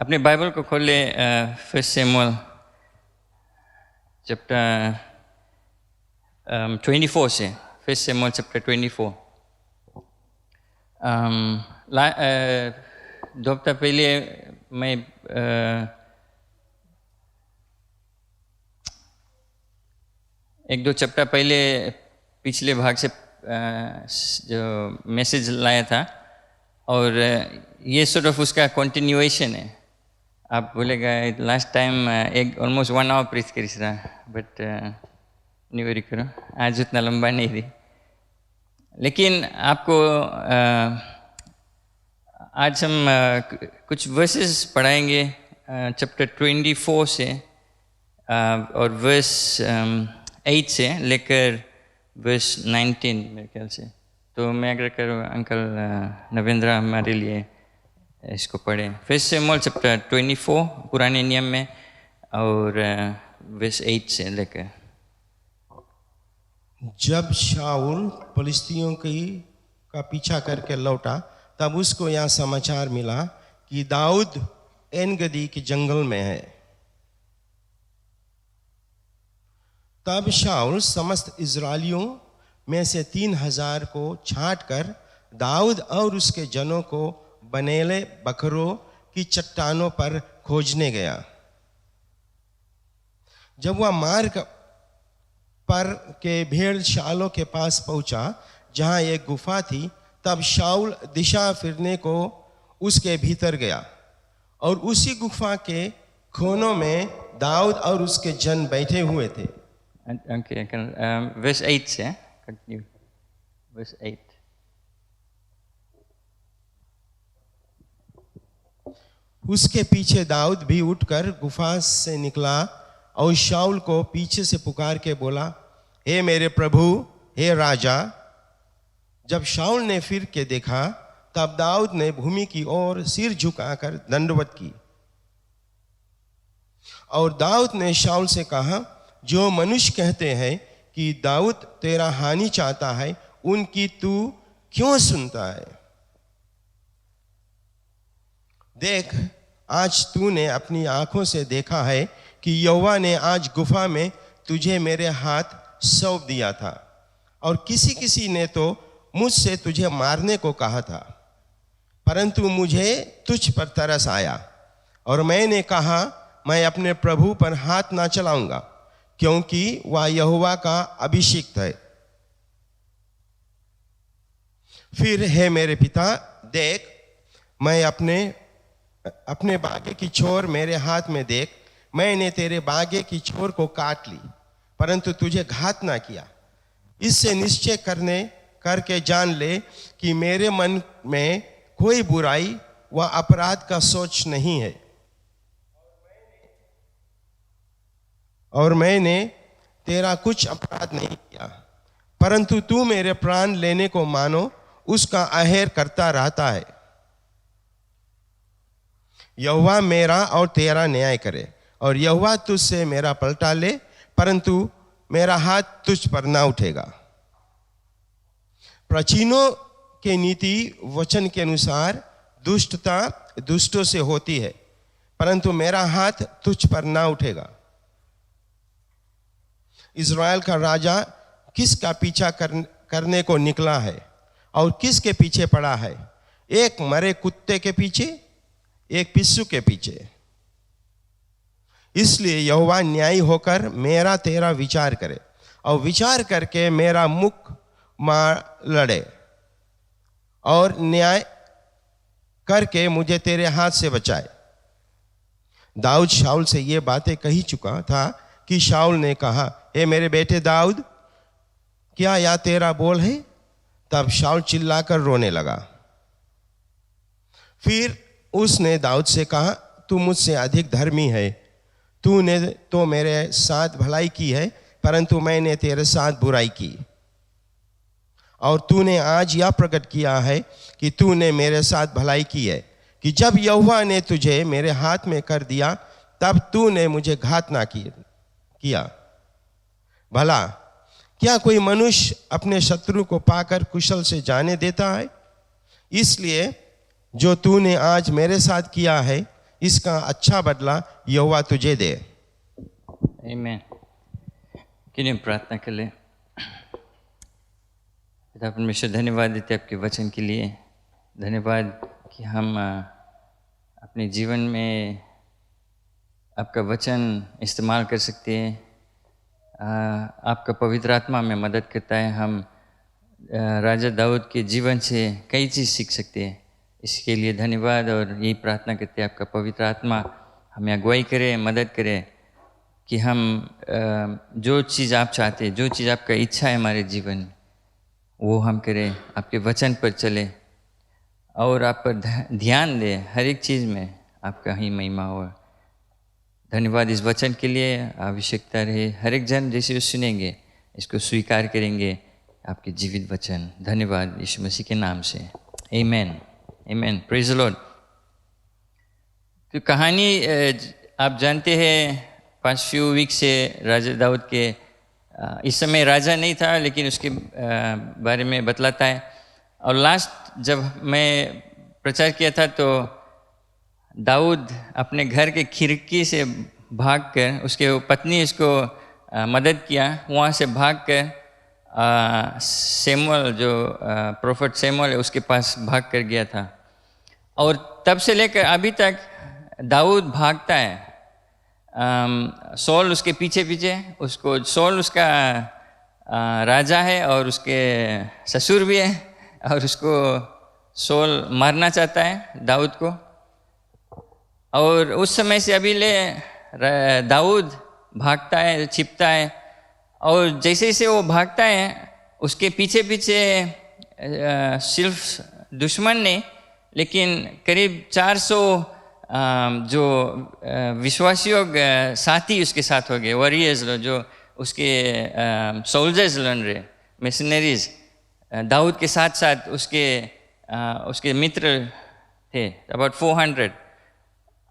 अपने बाइबल को खोले फर्स्ट शमूएल चैप्टर 24 से। फर्स्ट शमूएल चैप्टर 24। दो हफ्ता पहले मैं एक दो चैप्टर पहले पिछले भाग से जो मैसेज लाया था, और ये सॉर्ट ऑफ उसका कंटिन्यूएशन है। आप बोलेगा लास्ट टाइम एक ऑलमोस्ट 1 आवर प्रीच करी रहा, बट नहीं वरी करो, आज उतना लंबा नहीं थी। लेकिन आपको आज हम कुछ वर्सेस पढ़ाएंगे चैप्टर 24 से और वर्स 8 से लेकर वर्स 19 मेरे ख्याल से। तो मैं अगर करूँ अंकल नवेंद्र हमारे लिए इसको पढ़ें। फर्स्ट शमूएल चैप्टर 24 पुराने नियम में और वर्स 8 से लेकर। जब शाऊल फलिस्तियों का पीछा करके लौटा, तब उसको यह समाचार मिला कि दाऊद एन-गदी के जंगल में है। तब शाऊल समस्त इस्राएलियों में से 3000 को छांटकर दाऊद और उसके जनों को बनेले बकरों की चट्टानों पर खोजने गया। जब वह मार्ग पर के भेड़शालों के पास पहुंचा, जहां एक गुफा थी, तब शाऊल दिशा फिरने को उसके भीतर गया, और उसी गुफा के कोनों में दाऊद और उसके जन बैठे हुए थे। Okay, verse 8 से continue. Verse 8. उसके पीछे दाऊद भी उठकर गुफा से निकला और शाऊल को पीछे से पुकार के बोला, हे मेरे प्रभु, हे राजा। जब शाऊल ने फिर के देखा, तब दाऊद ने भूमि की ओर सिर झुकाकर दंडवत की। और दाऊद ने शाऊल से कहा, जो मनुष्य कहते हैं कि दाऊद तेरा हानि चाहता है, उनकी तू क्यों सुनता है? देख, आज तूने अपनी आंखों से देखा है कि यहोवा ने आज गुफा में तुझे मेरे हाथ सौंप दिया था, और किसी किसी ने तो मुझसे तुझे मारने को कहा था, परंतु मुझे तुझ पर तरस आया, और मैंने कहा, मैं अपने प्रभु पर हाथ ना चलाऊंगा, क्योंकि वह यहोवा का अभिषिक्त है। फिर हे मेरे पिता, देख, मैं अपने बागे की छोर मेरे हाथ में देख, मैंने तेरे बागे की छोर को काट ली, परंतु तुझे घात ना किया। इससे निश्चय करके जान ले कि मेरे मन में कोई बुराई व अपराध का सोच नहीं है, और मैंने तेरा कुछ अपराध नहीं किया, परंतु तू मेरे प्राण लेने को मानो उसका अहेर करता रहता है। यहोवा मेरा और तेरा न्याय करे, और यहोवा तुझसे मेरा पलटा ले, परंतु मेरा हाथ तुझ पर ना उठेगा। प्राचीनों के नीति वचन के अनुसार दुष्टता दुष्टों से होती है, परंतु मेरा हाथ तुझ पर ना उठेगा। इज़राइल का राजा किसका पीछा करने को निकला है, और किसके पीछे पड़ा है? एक मरे कुत्ते के पीछे, एक पिस्सू के पीछे। इसलिए यहोवा न्यायी होकर मेरा तेरा विचार करे, और विचार करके मेरा मुख मार लड़े, और न्याय करके मुझे तेरे हाथ से बचाए। दाऊद शाऊल से ये बातें कही चुका था कि शाऊल ने कहा, हे मेरे बेटे दाऊद, क्या यह तेरा बोल है? तब शाऊल चिल्लाकर रोने लगा। फिर उसने दाऊद से कहा, तू मुझसे अधिक धर्मी है, तूने तो मेरे साथ भलाई की है, परंतु मैंने तेरे साथ बुराई की, और तूने आज यह प्रकट किया है कि तूने मेरे साथ भलाई की है, कि जब यहोवा ने तुझे मेरे हाथ में कर दिया, तब तूने मुझे घात ना किया। भला क्या कोई मनुष्य अपने शत्रु को पाकर कुशल से जाने देता है? इसलिए जो तूने आज मेरे साथ किया है, इसका अच्छा बदला यहोवा तुझे दे। आमीन। किन्हीं प्रार्थना कर ले। पिता परमेश्वर, धन्यवाद देते आपके वचन के लिए। धन्यवाद कि हम अपने जीवन में आपका वचन इस्तेमाल कर सकते हैं। आपका पवित्र आत्मा में मदद करता है। हम राजा दाऊद के जीवन से कई चीज़ सीख सकते हैं। इसके लिए धन्यवाद और यही प्रार्थना करते हैं आपका पवित्र आत्मा हमें अगुवाई करे, मदद करे कि हम जो चीज़ आप चाहते हैं, जो चीज़ आपका इच्छा है हमारे जीवन में, वो हम करें, आपके वचन पर चले और आप पर ध्यान दें। हर एक चीज़ में आपका ही महिमा हो। धन्यवाद इस वचन के लिए। आवश्यकता रहे हर एक जन जैसे सुनेंगे इसको स्वीकार करेंगे आपके जीवित वचन। धन्यवाद यीशु मसीह के नाम से, आमीन, आमीन। Praise the Lord. तो कहानी आप जानते हैं, पास्ट फ्यू वीक से राजा दाऊद के इस समय राजा नहीं था लेकिन उसके बारे में बतलाता है। और लास्ट जब मैं प्रचार किया था तो दाऊद अपने घर के खिड़की से भागकर, उसके पत्नी इसको मदद किया, वहाँ से भागकर सैमुअल जो प्रोफेट सैमुअल है उसके पास भाग कर गया था। और तब से लेकर अभी तक दाऊद भागता है। सौल उसके पीछे पीछे, उसको सौल उसका राजा है और उसके ससुर भी है और उसको सौल मारना चाहता है दाऊद को। और उस समय से अभी ले दाऊद भागता है, छिपता है। और जैसे जैसे वो भागता है उसके पीछे पीछे सिर्फ दुश्मन नहीं लेकिन करीब 400 जो विश्वासियों साथी उसके साथ हो गए, वॉरियर्स जो उसके सोल्जर्स लन रहे, मिशनरीज दाऊद के साथ साथ उसके मित्र थे, अबाउट 400।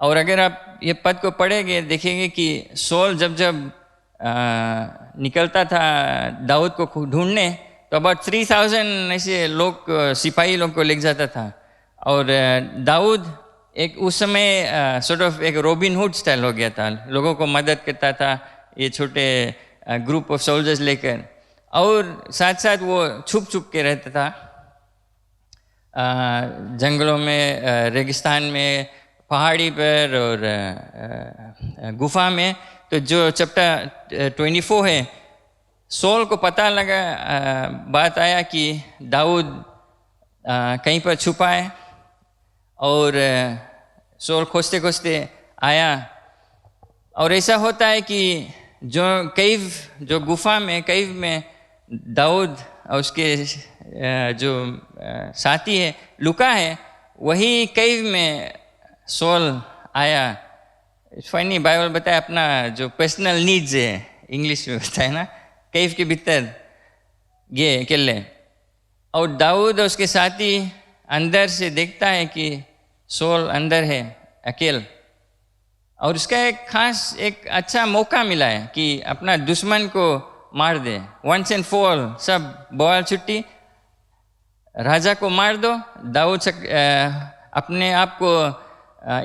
और अगर आप ये पद को पढ़ेंगे देखेंगे कि सौल जब निकलता था दाऊद को ढूंढने तो अबाउट 3000 ऐसे लोग, सिपाही लोग को ले जाता था। और दाऊद एक उस समय सॉर्ट ऑफ एक रॉबिन हुड स्टाइल हो गया था, लोगों को मदद करता था ये छोटे ग्रुप ऑफ सोल्जर्स लेकर। और साथ साथ वो छुप छुप के रहता था जंगलों में, रेगिस्तान में, पहाड़ी पर और गुफा में। तो जो चैप्टर 24 है, सौल को पता लगा, बात आया कि दाऊद कहीं पर छुपा है। और सौल खोजते खोजते आया। और ऐसा होता है कि जो गुफा में, कैव में दाऊद और उसके जो साथी है लुका है, वही कैव में सौल आया। फनी बाइबल बताया अपना जो पर्सनल नीड्स है, इंग्लिश में बताया ना, कैव के भीतर गए अकेले। और दाऊद और उसके साथी अंदर से देखता है कि सौल अंदर है अकेले। और उसका एक अच्छा मौका मिला है कि अपना दुश्मन को मार दे, वंस एंड फॉर ऑल, सब बवाल छुट्टी, राजा को मार दो। दाऊद अपने आप को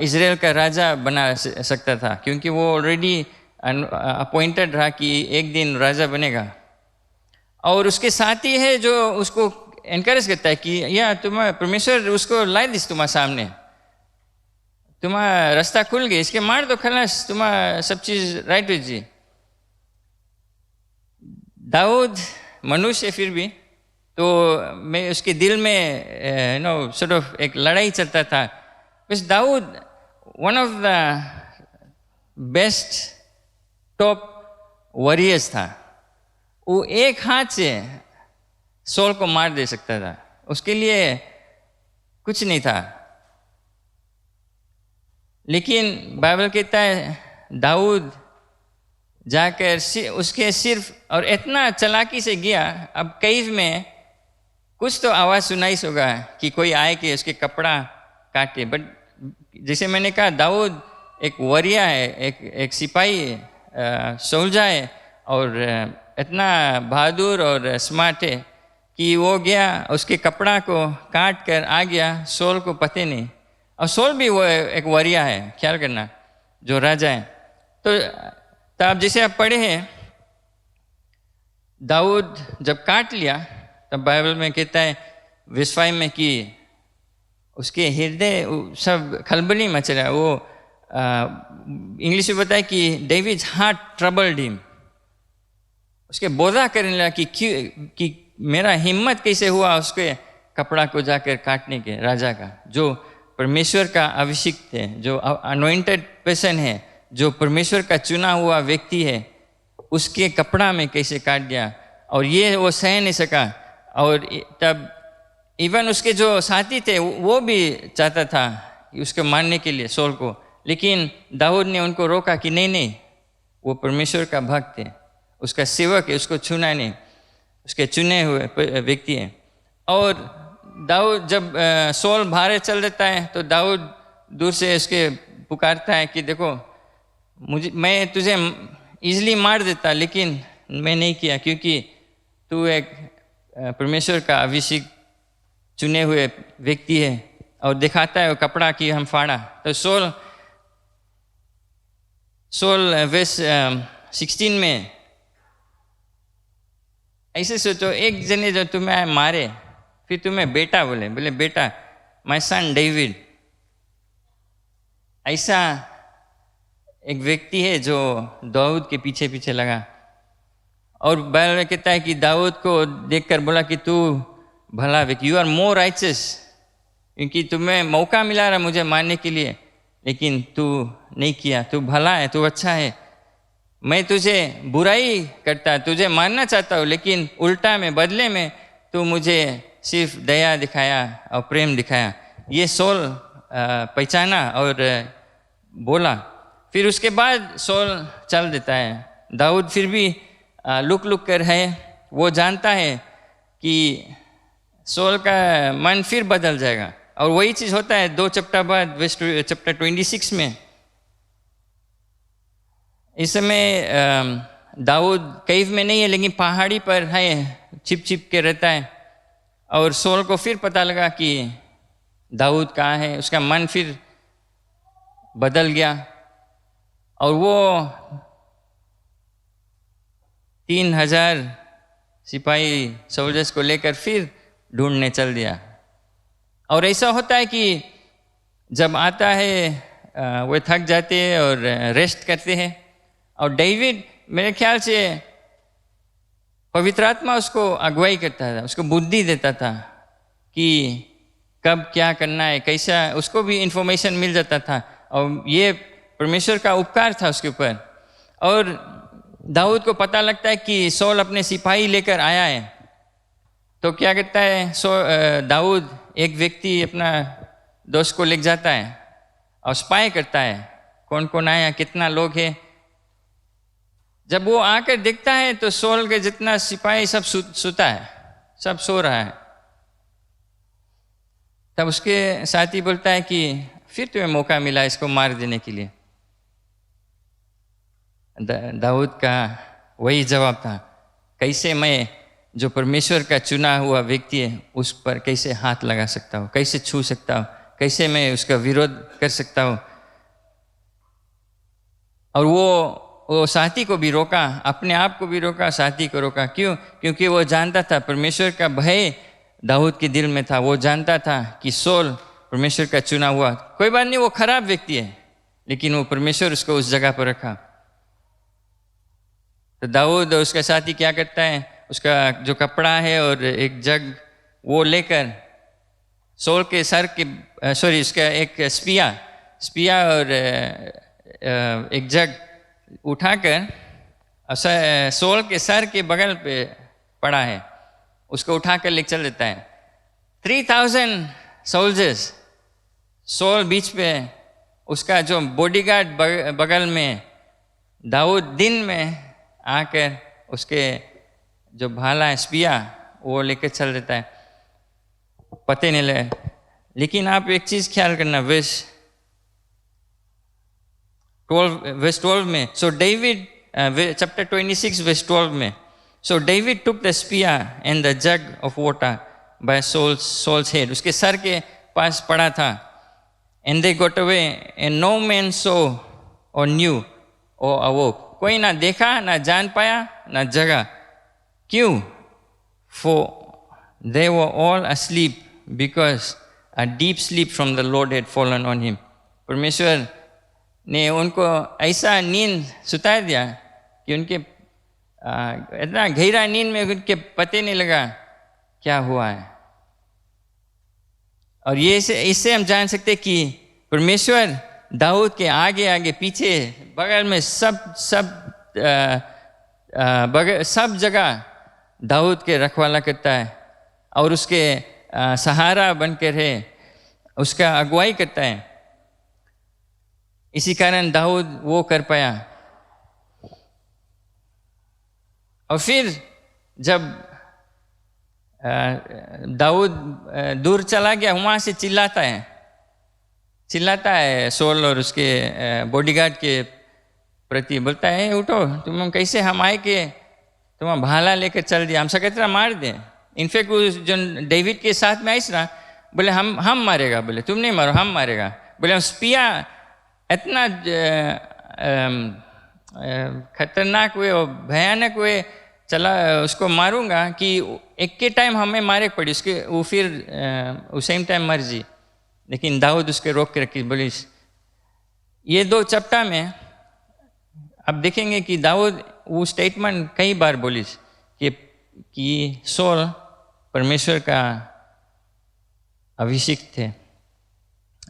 इजराइल का राजा बना सकता था क्योंकि वो ऑलरेडी अपॉइंटेड रहा कि एक दिन राजा बनेगा। और उसके साथी है जो उसको एनकरेज करता है कि या तुम्हारा परमेश्वर उसको लाई दिस तुम्हारे सामने, तुम्हारा रास्ता खुल गया, इसके मार दो, खलास, तुम्हारा सब चीज राइट हो जी। दाऊद मनुष्य फिर भी तो मैं उसके दिल में सॉर्ट ऑफ एक लड़ाई चलता था। बस Dawood one of the best top warriors था। वो एक हाथ से सौल को मार दे सकता था, उसके लिए कुछ नहीं था। लेकिन बाइबल कहता है दाऊद जाकर उसके सिर्फ, और इतना चालाकी से गया, अब कैव में कुछ तो आवाज़ सुनाई होगा कि कोई आए कि उसके कपड़ा काटे। बट जैसे मैंने कहा दाऊद एक वॉरियर है, एक सिपाही है, सोल्जर है, और इतना बहादुर और स्मार्ट है कि वो गया, उसके कपड़ा को काट कर आ गया, सौल को पता नहीं। और सोल भी वो एक वरिया है, ख्याल करना, जो राजा है। तो आप जैसे आप पढ़े हैं, दाऊद जब काट लिया तब बाइबल में कहता है वर्स 5 में कि उसके हृदय सब खलबली मच रहा है। वो इंग्लिश में बताया कि डेविड हार्ट ट्रबल्ड हिम, उसके बोधा करने लगा कि मेरा हिम्मत कैसे हुआ उसके कपड़ा को जाकर काटने के, राजा का, जो परमेश्वर का अभिषिक्त है, जो अनॉइंटेड पर्सन है, जो परमेश्वर का चुना हुआ व्यक्ति है, उसके कपड़ा में कैसे काट दिया। और ये वो सह नहीं सका। और तब इवन उसके जो साथी थे वो भी चाहता था उसको मारने के लिए सोल को, लेकिन दाऊद ने उनको रोका कि नहीं, वो परमेश्वर का भक्त है, उसका सेवक है, उसको छूना नहीं, उसके चुने हुए व्यक्ति है। और दाऊद जब सोल बाहर चल देता है तो दाऊद दूर से उसके पुकारता है कि देखो मैं तुझे इजीली मार देता, लेकिन मैं नहीं किया क्योंकि तू एक परमेश्वर का अभिषेक चुने हुए व्यक्ति है। और दिखाता है वो कपड़ा कि हम फाड़ा। तो सोल वर्स 16 में ऐसे सोचो, एक जने जो तुम्हें मारे फिर तुम्हें बेटा बोले बेटा, माय सन डेविड। ऐसा एक व्यक्ति है जो दाऊद के पीछे पीछे लगा। और बाइबल में कहता है कि दाऊद को देखकर बोला कि तू भला व्यक्ति, यू आर मोर राइचस, क्योंकि तुम्हें मौका मिला रहा मुझे मारने के लिए, लेकिन तू नहीं किया, तू भला है, तू अच्छा है। मैं तुझे बुराई करता, तुझे मारना चाहता हूँ, लेकिन उल्टा में बदले में तू मुझे सिर्फ दया दिखाया और प्रेम दिखाया। ये सोल पहचाना और बोला। फिर उसके बाद सोल चल देता है। दाऊद फिर भी लुक कर है, वो जानता है कि सोल का मन फिर बदल जाएगा। और वही चीज़ होता है 2 चैप्टर बाद चैप्टर 26 में। इस समय दाऊद कैव में नहीं है, लेकिन पहाड़ी पर है, छिप के रहता है। और सोल को फिर पता लगा कि दाऊद कहाँ है, उसका मन फिर बदल गया और वो 3000 सिपाही सोल्जर्स को लेकर फिर ढूंढने चल दिया। और ऐसा होता है कि जब आता है वो थक जाते हैं और रेस्ट करते हैं। और डेविड मेरे ख्याल से पवित्र आत्मा उसको अगुवाई करता था, उसको बुद्धि देता था कि कब क्या करना है, कैसा, उसको भी इंफॉर्मेशन मिल जाता था। और ये परमेश्वर का उपकार था उसके ऊपर। और दाऊद को पता लगता है कि सौल अपने सिपाही लेकर आया है। तो क्या करता है दाऊद, एक व्यक्ति अपना दोस्त को ले जाता है और स्पाई करता है कौन कौन आया, कितना लोग हैं। जब वो आकर देखता है तो सौल के जितना सिपाही सब सोता है, सब सो रहा है। तब उसके साथी बोलता है कि फिर तुम्हें मौका मिला इसको मार देने के लिए। दाऊद का वही जवाब था, कैसे मैं जो परमेश्वर का चुना हुआ व्यक्ति है उस पर कैसे हाथ लगा सकता हूँ, कैसे छू सकता हूँ, कैसे मैं उसका विरोध कर सकता हूँ। और वो साथी को भी रोका, अपने आप को भी रोका, साथी को रोका। क्यों? क्योंकि वो जानता था परमेश्वर का भय दाऊद के दिल में था। वो जानता था कि सौल परमेश्वर का चुना हुआ, कोई बात नहीं वो खराब व्यक्ति है, लेकिन वो परमेश्वर उसको उस जगह पर रखा। तो दाऊद और उसका साथी क्या करता है, उसका जो कपड़ा है और एक जग वो लेकर सौल के सर के उसका एक स्पिया और एक जग उठाकर सौल के सर के बगल पे पड़ा है, उसको उठाकर ले चल देता है। 3000 सोल्जर्स, सौल बीच पे, उसका जो बॉडीगार्ड बगल में। दाऊद दिन में आकर उसके जो भाला है स्पिया वो लेकर चल देता है, पते नहीं लगे। लेकिन आप एक चीज ख्याल करना, वर्स 12 में, सो डेविड चैप्टर 26 वर्स 12 में, so David took the spear and the jug of water by Saul's head, उसके सर के पास पड़ा था। And they got away, and no man saw or knew or awoke. कोई ना देखा, ना जान पाया, ना जगा. क्यों? For they were all asleep, because a deep sleep from the Lord had fallen on him. परमेश्वर ने उनको ऐसा नींद सुता दिया कि उनके इतना गहरा नींद में उनके पते नहीं लगा क्या हुआ है. और ये इससे हम जान सकते कि परमेश्वर दाऊद के आगे आगे पीछे बगल में सब जगह दाऊद के रखवाला करता है और उसके सहारा बनकर है, उसका अगुवाई करता है. इसी कारण दाऊद वो कर पाया. और फिर जब दाऊद दूर चला गया, वहाँ से चिल्लाता है सोल और उसके बॉडीगार्ड के प्रति, बोलता है उठो, तुम कैसे हम आए कि तुम भाला लेकर चल दिया, हम सकतरा मार दें. इनफैक्ट वो जो डेविड के साथ में आइस ना, बोले हम मारेगा, बोले तुम नहीं मारो, हम मारेगा. बोले हम स्पिया इतना खतरनाक हुए और भयानक हुए, चला उसको मारूंगा कि एक के टाइम हमें मारे पड़ी, उसके वो फिर उस सेम टाइम मर जी. लेकिन दाऊद उसके रोक के रखी, बोली. ये 2 चैप्टर में आप देखेंगे कि दाऊद वो स्टेटमेंट कई बार बोली कि सोल परमेश्वर का अभिषिक्त थे,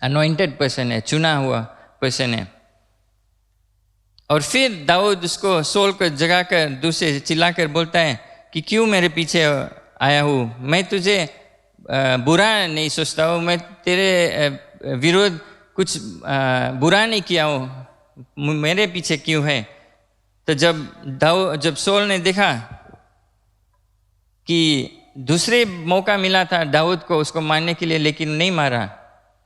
अनॉइंटेड पर्सन है, चुना हुआ पर्सन है. और फिर दाऊद उसको सोल को जगाकर दूसरे चिल्लाकर बोलता है कि क्यों मेरे पीछे आया हूँ, मैं तुझे बुरा नहीं सोचता हूँ, मैं तेरे विरोध कुछ बुरा नहीं किया हूँ, मेरे पीछे क्यों है. तो जब सोल ने देखा कि दूसरे मौका मिला था दाऊद को उसको मारने के लिए, लेकिन नहीं मारा,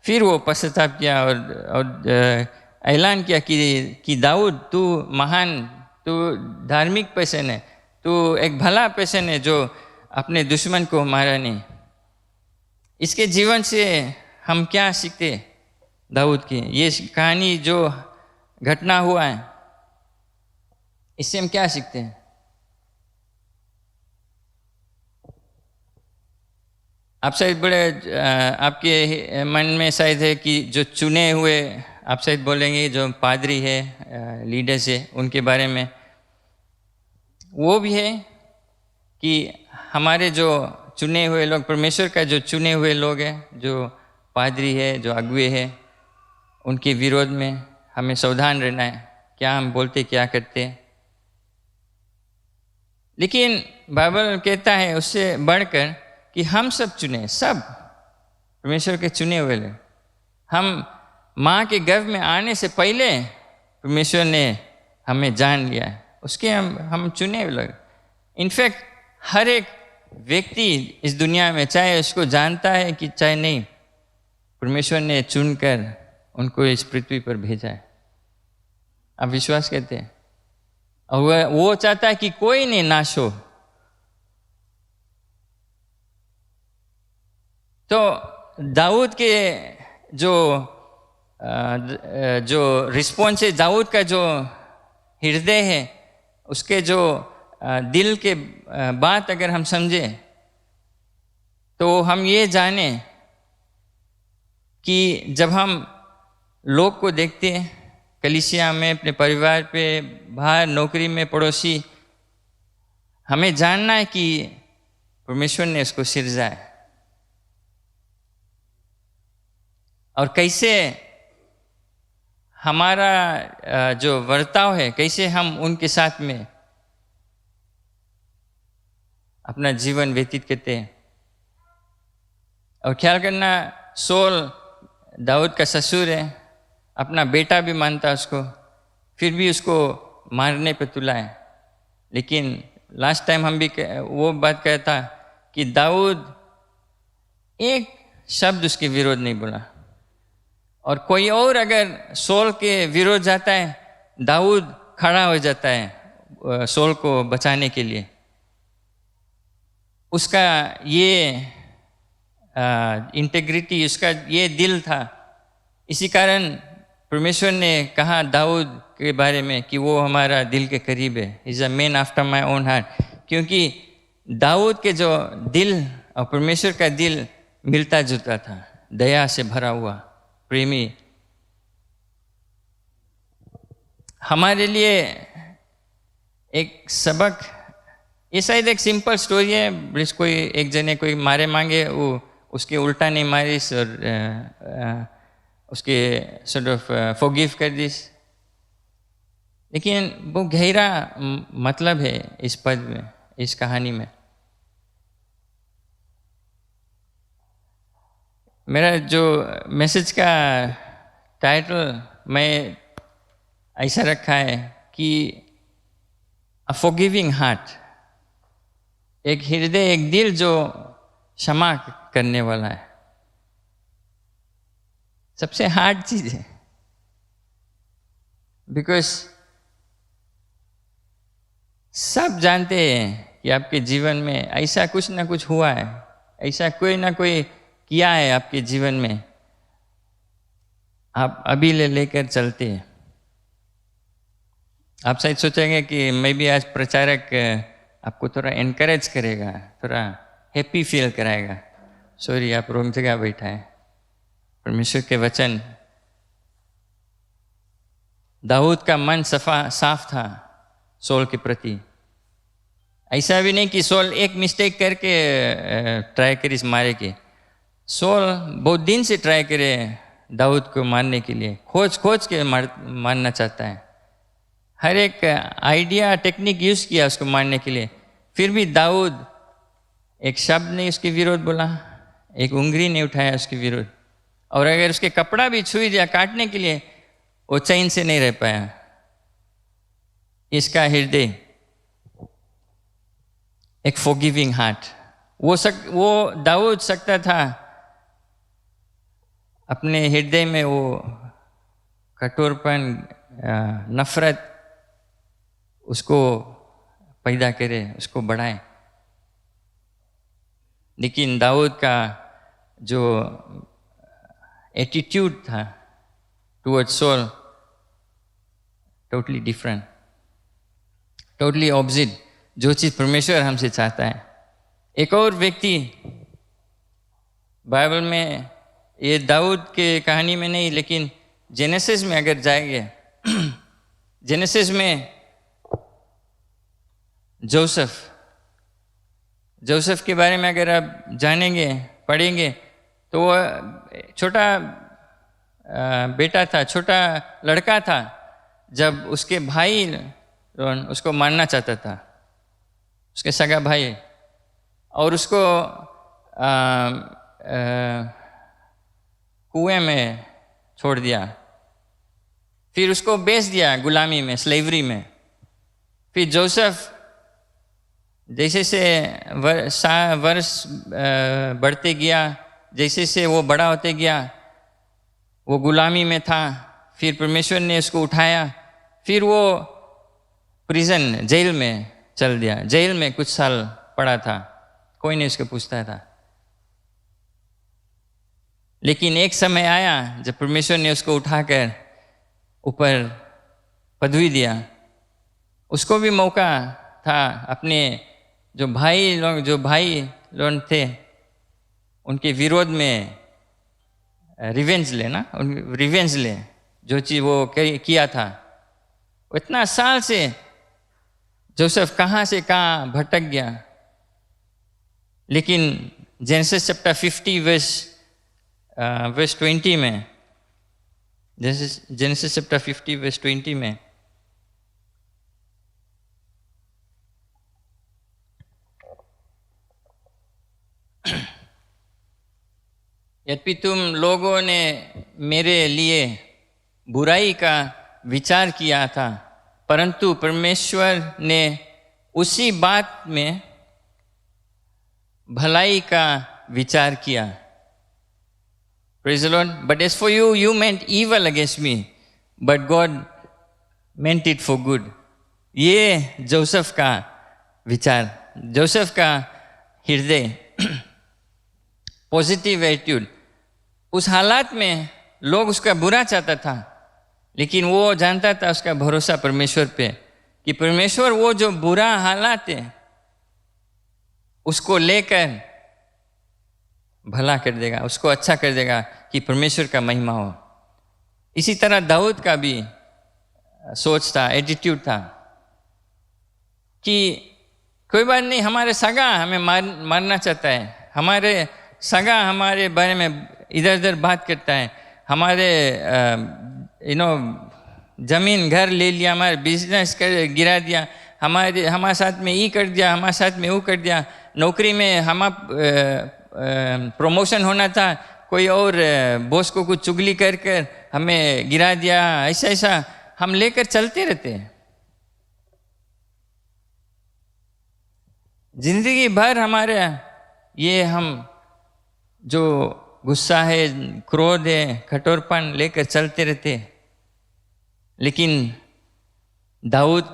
फिर वो पश्चाताप किया और ऐलान किया कि दाऊद तू महान, तू धार्मिक पर्सन है, तू एक भला पर्सन है जो अपने दुश्मन को मारा नहीं. इसके जीवन से हम क्या सीखते दाऊद की, ये कहानी जो घटना हुआ है, इससे हम क्या सीखते हैं? आप शायद बड़े आपके मन में शायद है कि जो चुने हुए, आप शायद बोलेंगे जो पादरी है, लीडर्स है, उनके बारे में. वो भी है कि हमारे जो चुने हुए लोग, परमेश्वर का जो चुने हुए लोग हैं, जो पादरी है, जो अगुए है, उनके विरोध में हमें सावधान रहना है, क्या हम बोलते क्या करते. लेकिन बाइबल कहता है उससे बढ़कर कि हम सब चुने, सब परमेश्वर के चुने हुए लोग. हम माँ के गर्भ में आने से पहले परमेश्वर ने हमें जान लिया है, उसके हम चुने हुए लोग. इनफैक्ट हर एक व्यक्ति इस दुनिया में, चाहे उसको जानता है कि चाहे नहीं, परमेश्वर ने चुनकर उनको इस पृथ्वी पर भेजा है. आप विश्वास करते हैं? और वो चाहता है कि कोई नहीं नाश हो. तो दाऊद के जो रिस्पॉन्स है, दाऊद का जो हृदय है, उसके जो दिल के बात अगर हम समझे, तो हम ये जाने कि जब हम लोग को देखते हैं कलीसिया में, अपने परिवार पे, बाहर नौकरी में, पड़ोसी, हमें जानना है कि परमेश्वर ने उसको सिरजा है और कैसे हमारा जो वर्ताव है, कैसे हम उनके साथ में अपना जीवन व्यतीत करते हैं. और ख्याल करना, सोल दाऊद का ससुर है, अपना बेटा भी मानता उसको, फिर भी उसको मारने पे तुला है. लेकिन लास्ट टाइम हम भी वो बात कहता कि दाऊद एक शब्द उसके विरोध नहीं बोला. और कोई और अगर सोल के विरोध जाता है, दाऊद खड़ा हो जाता है सोल को बचाने के लिए. उसका ये इंटेग्रिटी, उसका ये दिल था. इसी कारण परमेश्वर ने कहा दाऊद के बारे में कि वो हमारा दिल के करीब है, is a man after my own heart, क्योंकि दाऊद के जो दिल और परमेश्वर का दिल मिलता जुलता था, दया से भरा हुआ, प्रेमी। हमारे लिए एक सबक, ये शायद एक सिंपल स्टोरी है, जिस कोई एक जने कोई मारे मांगे, वो उसके उल्टा नहीं मारिस और उसके सॉर्ट ऑफ फॉरगिव कर दिस, लेकिन वो गहरा मतलब है इस पद में, इस कहानी में। मेरा जो मैसेज का टाइटल मैं ऐसा रखा है कि अ फॉरगिविंग हार्ट, एक हृदय, एक दिल जो क्षमा करने वाला है, सबसे हार्ड चीज है। बिकॉज सब जानते हैं कि आपके जीवन में ऐसा कुछ ना कुछ हुआ है, ऐसा कोई ना कोई किया है आपके जीवन में, आप अभी लेकर चलते हैं। आप शायद सोचेंगे कि मैं भी आज प्रचारक आपको थोड़ा एनकरेज करेगा, थोड़ा हैप्पी फील कराएगा। सॉरी, आप रोंग जगह बैठा है। परमेश्वर के वचन, दाऊद का मन साफ था सोल के प्रति। ऐसा भी नहीं कि सोल एक मिस्टेक करके ट्राई करे इस मारे के। सोल बहुत दिन से ट्राई करे दाऊद को मारने के लिए, खोज खोज के मारना चाहता है, हर एक आइडिया टेक्निक यूज किया उसको मारने के लिए, फिर भी दाऊद एक शब्द नहीं उसके विरोध बोला, एक उंगली नहीं उठाया उसके विरोध, और अगर उसके कपड़ा भी छुई दिया काटने के लिए, वो चैन से नहीं रह पाया। इसका हृदय, एक फॉरगिविंग हार्ट, वो दाऊद सकता था अपने हृदय में वो कठोरपन, नफरत उसको पैदा करे, उसको बढ़ाए, लेकिन दाऊद का जो एटीट्यूड था towards Saul, totally different, totally opposite, जो चीज़ परमेश्वर हमसे चाहता है। एक और व्यक्ति बाइबल में, ये दाऊद के कहानी में नहीं, लेकिन जेनेसिस में अगर जाएंगे, जेनेसिस में जोसेफ के बारे में अगर आप जानेंगे, पढ़ेंगे, तो वो छोटा बेटा था, छोटा लड़का था, जब उसके भाई उसको मारना चाहता था, उसके सगा भाई, और उसको कुएं में छोड़ दिया, फिर उसको बेच दिया गुलामी में, स्लेवरी में। फिर जोसेफ जैसे से वर्ष बढ़ते गया, जैसे से वो बड़ा होते गया, वो गुलामी में था, फिर परमेश्वर ने उसको उठाया, फिर वो प्रिजन, जेल में चल दिया, जेल में कुछ साल पड़ा था, कोई नहीं उसको पूछता था। लेकिन एक समय आया जब परमेश्वर ने उसको उठाकर ऊपर पदवी दिया। उसको भी मौका था अपने जो भाई लोग थे उनके विरोध में रिवेंज लेना, रिवेंज ले, जो चीज़ वो किया था। इतना साल से जोसेफ कहाँ से कहाँ भटक गया, लेकिन जेनेसिस चैप्टर 50 वर्स 20 में, जेनेसिस चैप्टर 50 वर्स 20 में यद्यपि तुम लोगों ने मेरे लिए बुराई का विचार किया था, परंतु परमेश्वर ने उसी बात में भलाई का विचार किया। Praise the Lord. But as for you, you meant evil against me, but God meant it for good. ये जोसेफ का विचार, जोसेफ का हृदय, पॉजिटिव एटीट्यूड। उस हालात में लोग उसका बुरा चाहता था, लेकिन वो जानता था उसका भरोसा परमेश्वर पे कि परमेश्वर वो जो बुरा हालात है उसको लेकर भला कर देगा, उसको अच्छा कर देगा कि परमेश्वर का महिमा हो। इसी तरह दाऊद का भी सोच था, एटीट्यूड था कि कोई बात नहीं, हमारे सगा हमें मारना चाहता है, हमारे सगा हमारे बारे में इधर उधर बात करता है, हमारे जमीन घर ले लिया, हमारे बिजनेस कर गिरा दिया, हमारे साथ में ये कर दिया, हमारे साथ में वो कर दिया, नौकरी में हम प्रमोशन होना था, कोई और बॉस को कुछ चुगली कर कर हमें गिरा दिया, ऐसा ऐसा हम लेकर चलते रहते हैं। जिंदगी भर हमारे ये हम जो गुस्सा है, क्रोध है, कठोरपन लेकर चलते रहते हैं। लेकिन दाऊद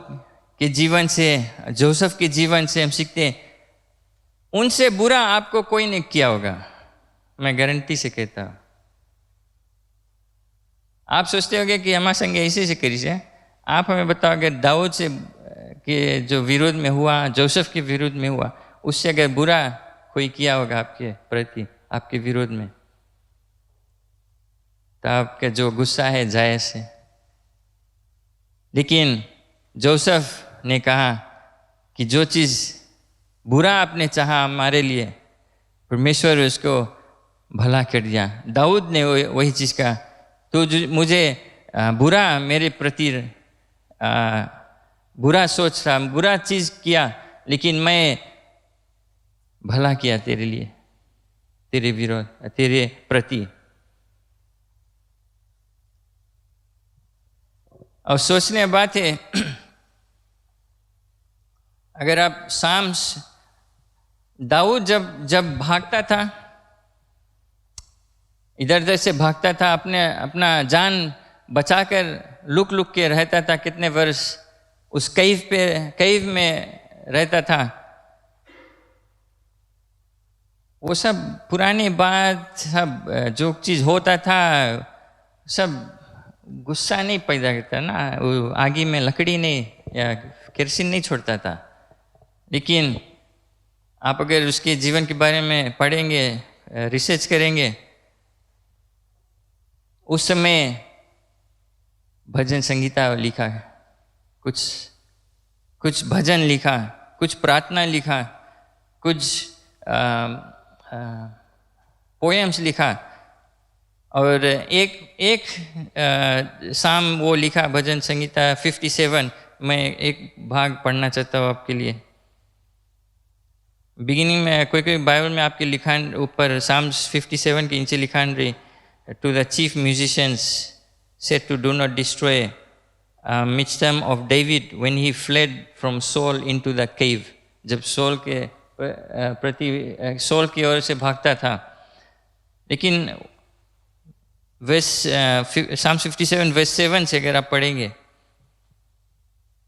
के जीवन से, जोसेफ के जीवन से हम सीखते हैं, उनसे बुरा आपको कोई नहीं किया होगा, मैं गारंटी से कहता हूं। आप सोचते होंगे कि हमारे संग ऐसे से करी से, आप हमें बताओ अगर दाऊद से के जो विरोध में हुआ, जोसेफ के विरोध में हुआ, उससे अगर बुरा कोई किया होगा आपके प्रति, आपके विरोध में, तो आपका जो गुस्सा है जायज है। लेकिन जोसेफ ने कहा कि जो चीज़ बुरा आपने चाहा हमारे लिए, परमेश्वर उसको भला कर दिया। दाऊद ने वही चीज़ कहा, तो मुझे बुरा मेरे प्रति बुरा सोच था, बुरा चीज़ किया, लेकिन मैं भला किया तेरे लिए, तेरे विरोध, तेरे प्रति। और सोचने बात है, अगर आप साम्स, दाऊद जब भागता था, इधर उधर से भागता था, अपना जान बचाकर लुक लुक के रहता था, कितने वर्ष उस कैव में रहता था। वो सब पुरानी बात, सब जो चीज़ होता था, सब गुस्सा नहीं पैदा करता ना, वो आगे में लकड़ी नहीं या केरोसिन नहीं छोड़ता था। लेकिन आप अगर उसके जीवन के बारे में पढ़ेंगे, रिसर्च करेंगे, उस समय भजन संगीता लिखा, कुछ भजन लिखा, कुछ प्रार्थना लिखा, कुछ पोएम्स लिखा, और एक शाम वो लिखा भजन संगीता 57। मैं एक भाग पढ़ना चाहता हूँ आपके लिए। बिगिनिंग में कोई बाइबल में आपके लिखान ऊपर साम्स 57 के नीचे लिखान रही, to the chief musicians said to do not destroy michtam of David when he fled from Saul into the cave. जब सोल की ओर से भागता था। लेकिन साम्स 57 वर्स 7 से अगर आप पढ़ेंगे,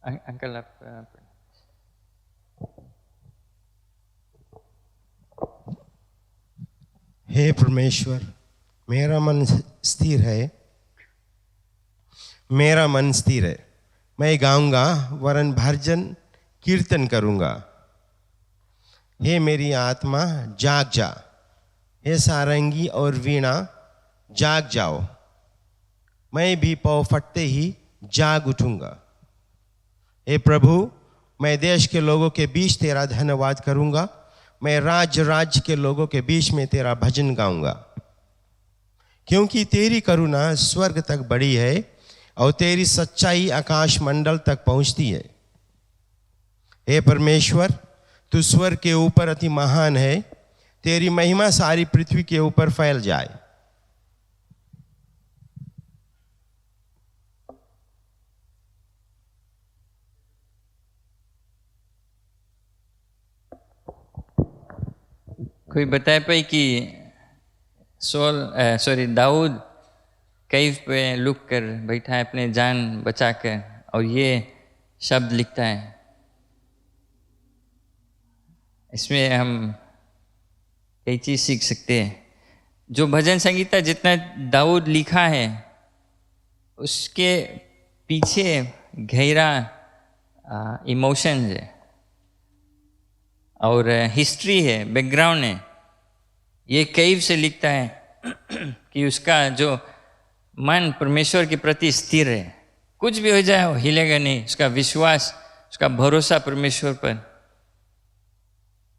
अंकल आप हे परमेश्वर, मेरा मन स्थिर है, मेरा मन स्थिर है, मैं गाऊंगा वरन भजन कीर्तन करूंगा। हे मेरी आत्मा जाग जा, हे सारंगी और वीणा जाग जाओ, मैं भी पाँव फटते ही जाग उठूंगा। हे प्रभु, मैं देश के लोगों के बीच तेरा धन्यवाद करूंगा, मैं राज्य के लोगों के बीच में तेरा भजन गाऊंगा। क्योंकि तेरी करुणा स्वर्ग तक बड़ी है और तेरी सच्चाई आकाश मंडल तक पहुंचती है। हे परमेश्वर, तू स्वर्ग के ऊपर अति महान है, तेरी महिमा सारी पृथ्वी के ऊपर फैल जाए। कोई बताए पाई कि दाऊद कैव पे लुक कर बैठा है अपने जान बचा कर, और ये शब्द लिखता है। इसमें हम कई चीज़ सीख सकते हैं। जो भजन संगीता जितना दाऊद लिखा है उसके पीछे गहरा इमोशंस है और हिस्ट्री है, बैकग्राउंड है। ये कैव से लिखता है कि उसका जो मन परमेश्वर के प्रति स्थिर है, कुछ भी हो जाए वो हिलेगा नहीं, उसका विश्वास, उसका भरोसा परमेश्वर पर।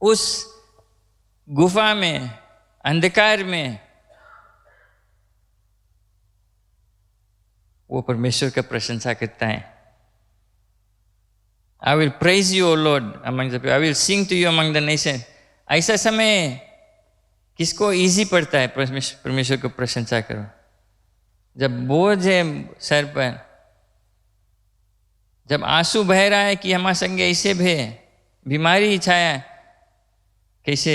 उस गुफा में, अंधकार में वो परमेश्वर का प्रशंसा करता है। I will praise you, O Lord, among the people. I will sing to you among the nations. ऐसा समय किसको इजी पड़ता है परमेश्वर को प्रशंसा करो? जब बोझ है सर पर, जब आंसू बह रहा है कि हमारे संग ऐसे भे, बीमारी छाया, कैसे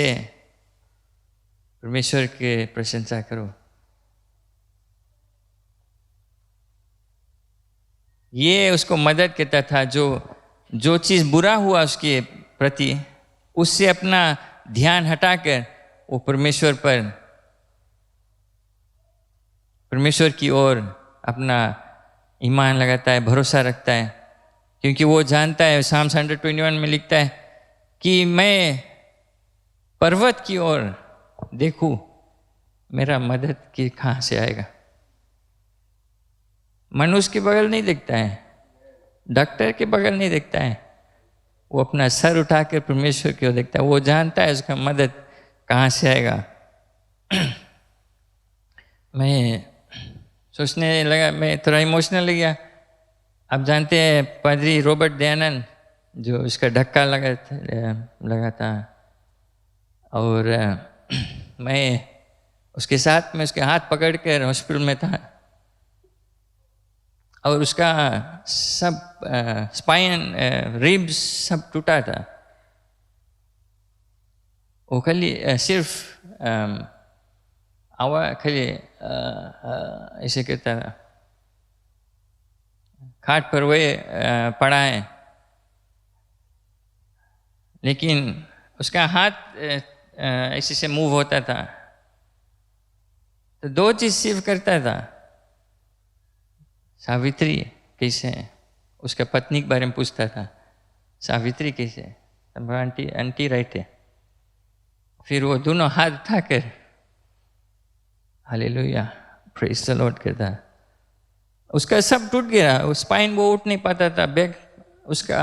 परमेश्वर के प्रशंसा करो। ये उसको मदद करता था, जो चीज़ बुरा हुआ उसके प्रति, उससे अपना ध्यान हटाकर वो परमेश्वर की ओर अपना ईमान लगाता है, भरोसा रखता है। क्योंकि वो जानता है, साम्स 121 में लिखता है कि मैं पर्वत की ओर देखूं, मेरा मदद की कहाँ से आएगा। मनुष्य के बगल नहीं देखता है, डॉक्टर के बगल नहीं देखता है, वो अपना सर उठाकर परमेश्वर की ओर देखता है। वो जानता है उसका मदद कहाँ से आएगा। मैं सोचने लगा, मैं थोड़ा इमोशनल हो गया। आप जानते हैं पादरी रॉबर्ट दयानंद, जो उसका धक्का लगा था, और मैं उसके साथ में उसके हाथ पकड़कर हॉस्पिटल में था, और उसका सब स्पाइन, रिब्स सब टूटा था। वो खाली सिर्फ आवाज खाली ऐसे करता था। खाट पर वही पड़ा है, लेकिन उसका हाथ ऐसे से मूव होता था। तो दो चीज सिर्फ करता था, सावित्री कैसे है, उसका पत्नी के बारे में पूछता था, सावित्री कैसे है, आंटी राइट है। फिर वो दोनों हाथ उठाकर हालेलुया, प्रेज द लॉर्ड करता। उसका सब टूट गया, वो स्पाइन वो उठ नहीं पाता था, बैक उसका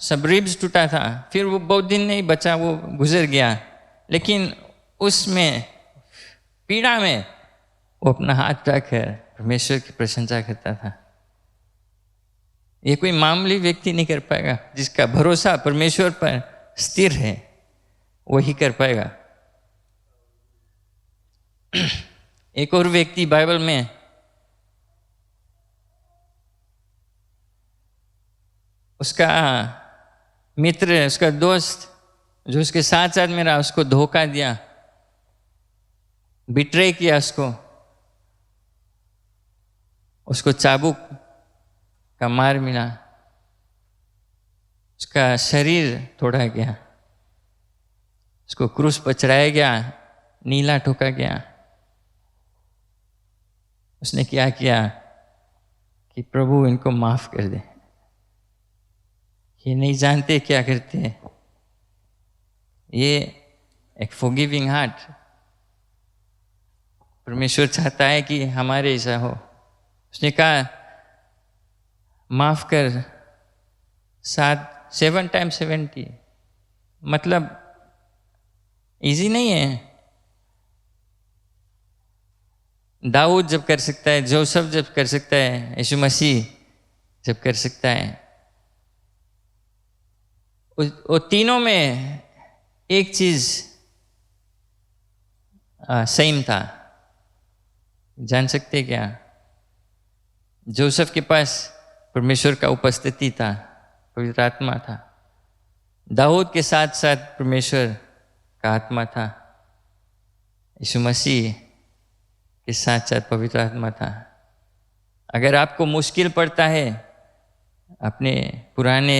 सब रिब्स टूटा था। फिर वो बहुत दिन नहीं बचा, वो गुजर गया। लेकिन उसमें पीड़ा में वो अपना हाथ उठाकर परमेश्वर की प्रशंसा करता था। ये कोई मामूली व्यक्ति नहीं कर पाएगा, जिसका भरोसा परमेश्वर पर स्थिर है, वही कर पाएगा। एक और व्यक्ति बाइबल में उसका मित्र, उसका दोस्त, जो उसके साथ साथ में रहा, उसको धोखा दिया, बिट्रे किया, उसको चाबुक का मार मिला, उसका शरीर तोड़ा गया, उसको क्रूस पर चढ़ाया गया, नीला ठोका गया। उसने क्या किया कि प्रभु इनको माफ कर दे, ये नहीं जानते क्या करते हैं। ये एक फॉरगिविंग हार्ट, परमेश्वर चाहता है कि हमारे ऐसा हो। उसने कहा माफ कर 7 times 70, मतलब इजी नहीं है। दाऊद जब कर सकता है, जोसेफ जब कर सकता है, यीशु मसीह जब कर सकता है, वो तीनों में एक चीज सेम था। जान सकते क्या? जोसेफ के पास परमेश्वर का उपस्थिति था, पवित्र आत्मा था। दाऊद के साथ साथ परमेश्वर का आत्मा था। यीशु मसीह के साथ साथ पवित्र आत्मा था। अगर आपको मुश्किल पड़ता है अपने पुराने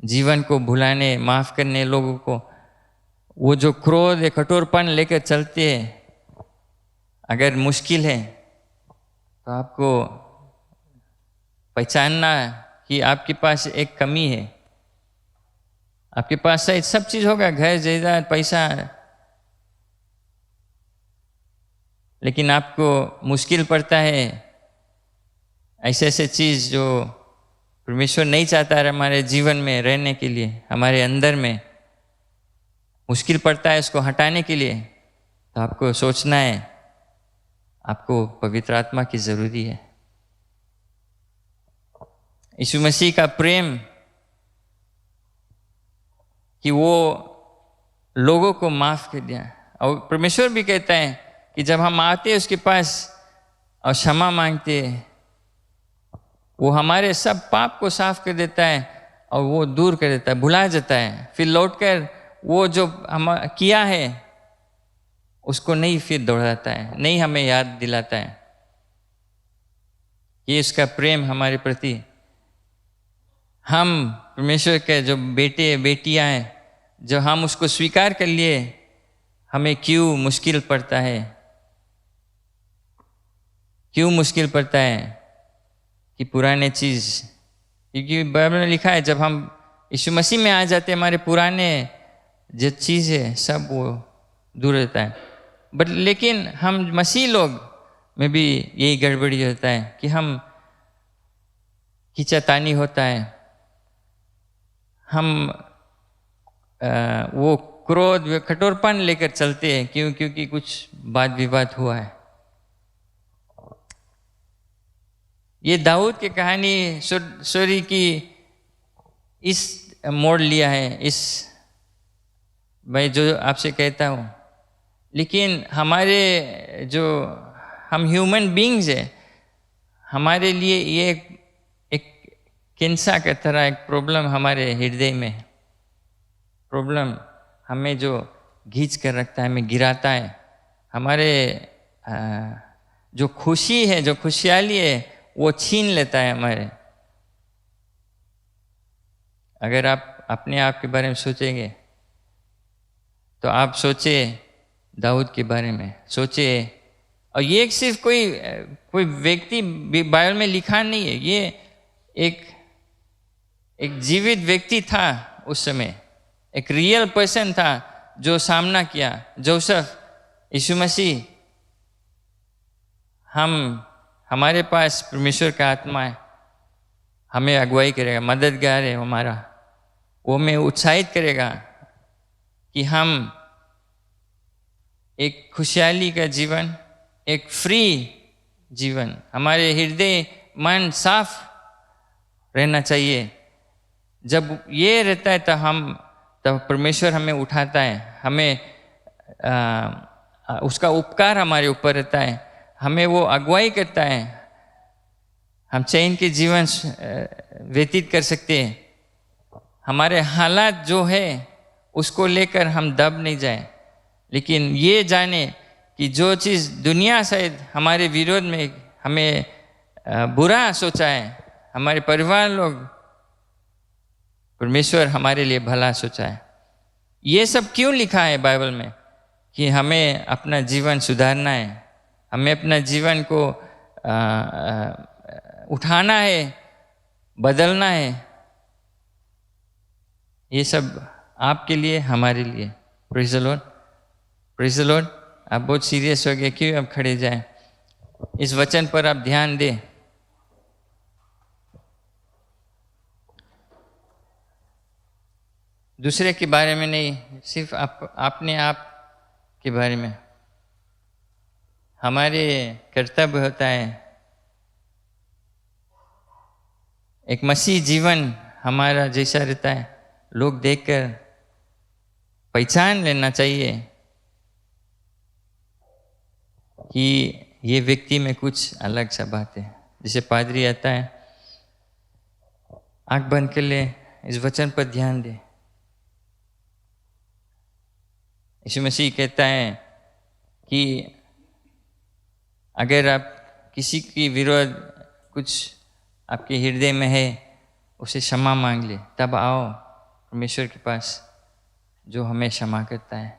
जीवन को भुलाने, माफ करने लोगों को, वो जो क्रोध या कठोरपन लेकर चलते हैं, अगर मुश्किल है तो आपको पहचानना कि आपके पास एक कमी है। आपके पास शायद सब चीज होगा, घर जायदाद पैसा, लेकिन आपको मुश्किल पड़ता है ऐसे ऐसे चीज जो परमेश्वर नहीं चाहता है हमारे जीवन में रहने के लिए, हमारे अंदर में मुश्किल पड़ता है उसको हटाने के लिए। तो आपको सोचना है आपको पवित्र आत्मा की जरूरी है। यीशु मसीह का प्रेम कि वो लोगों को माफ कर दिया, और परमेश्वर भी कहता है कि जब हम आते हैं उसके पास और क्षमा मांगते हैं, वो हमारे सब पाप को साफ कर देता है और वो दूर कर देता है, भुला जाता है। फिर लौटकर वो जो हम किया है उसको नहीं फिर दोहराता है, नहीं हमें याद दिलाता है। ये इसका प्रेम हमारे प्रति। हम परमेश्वर के जो बेटे बेटियां हैं, जो हम उसको स्वीकार कर लिए, हमें क्यों मुश्किल पड़ता है? क्यों मुश्किल पड़ता है कि पुराने चीज, क्योंकि बाइबल में लिखा है जब हम यीशु मसीह में आ जाते हैं, हमारे पुराने जो चीज़ है सब वो दूर रहता है। बट लेकिन हम मसीह लोग में भी यही गड़बड़ी होता है कि हम खींचातानी होता है, हम वो क्रोध व कठोरपन लेकर चलते हैं, क्योंकि कुछ वाद विवाद हुआ है। ये दाऊद की कहानी स्टोरी की इस मोड़ लिया है, इस मैं जो आपसे कहता हूँ। लेकिन हमारे जो हम ह्यूमन बीइंग्स है, हमारे लिए ये एक कैंसर की तरह एक प्रॉब्लम हमारे हृदय में, प्रॉब्लम हमें जो खींच कर रखता है, हमें गिराता है। हमारे जो खुशी है, जो खुशहाली है, वो छीन लेता है हमारे। अगर आप अपने आप के बारे में सोचेंगे तो आप सोचे दाऊद के बारे में सोचे। और ये सिर्फ कोई व्यक्ति बाइबल में लिखा नहीं है, ये एक जीवित व्यक्ति था उस समय, एक रियल पर्सन था जो सामना किया। जोसेफ, यीशु मसीह। हमारे पास परमेश्वर का आत्मा है, हमें अगुवाई करेगा, मददगार है हमारा, वो हमें उत्साहित करेगा कि हम एक खुशहाली का जीवन, एक फ्री जीवन, हमारे हृदय मन साफ रहना चाहिए। जब ये रहता है तब परमेश्वर हमें उठाता है, हमें उसका उपकार हमारे ऊपर रहता है, हमें वो अगुवाई करता है, हम चैन के जीवन व्यतीत कर सकते हैं। हमारे हालात जो है उसको लेकर हम दब नहीं जाए, लेकिन ये जाने कि जो चीज़ दुनिया शायद हमारे विरोध में हमें बुरा सोचा है, हमारे परिवार लोग, परमेश्वर हमारे लिए भला सोचा है। ये सब क्यों लिखा है बाइबल में? कि हमें अपना जीवन सुधारना है, हमें अपना जीवन को उठाना है, बदलना है। ये सब आपके लिए, हमारे लिए। Praise the Lord, praise the Lord. आप बहुत सीरियस हो गए, क्यों? आप खड़े जाएं, इस वचन पर आप ध्यान दें। दूसरे के बारे में नहीं, सिर्फ अपने आप के बारे में। हमारे कर्तव्य होता है एक मसीह जीवन हमारा जैसा रहता है, लोग देखकर पहचान लेना चाहिए कि ये व्यक्ति में कुछ अलग सा बात है। जैसे पादरी आता है, आंख बंद कर ले, इस वचन पर ध्यान दे। यीशु मसीह कहता है कि अगर आप किसी की विरोध कुछ आपके हृदय में है, उसे क्षमा मांग ले, तब आओ परमेश्वर के पास। जो हमें क्षमा करता है।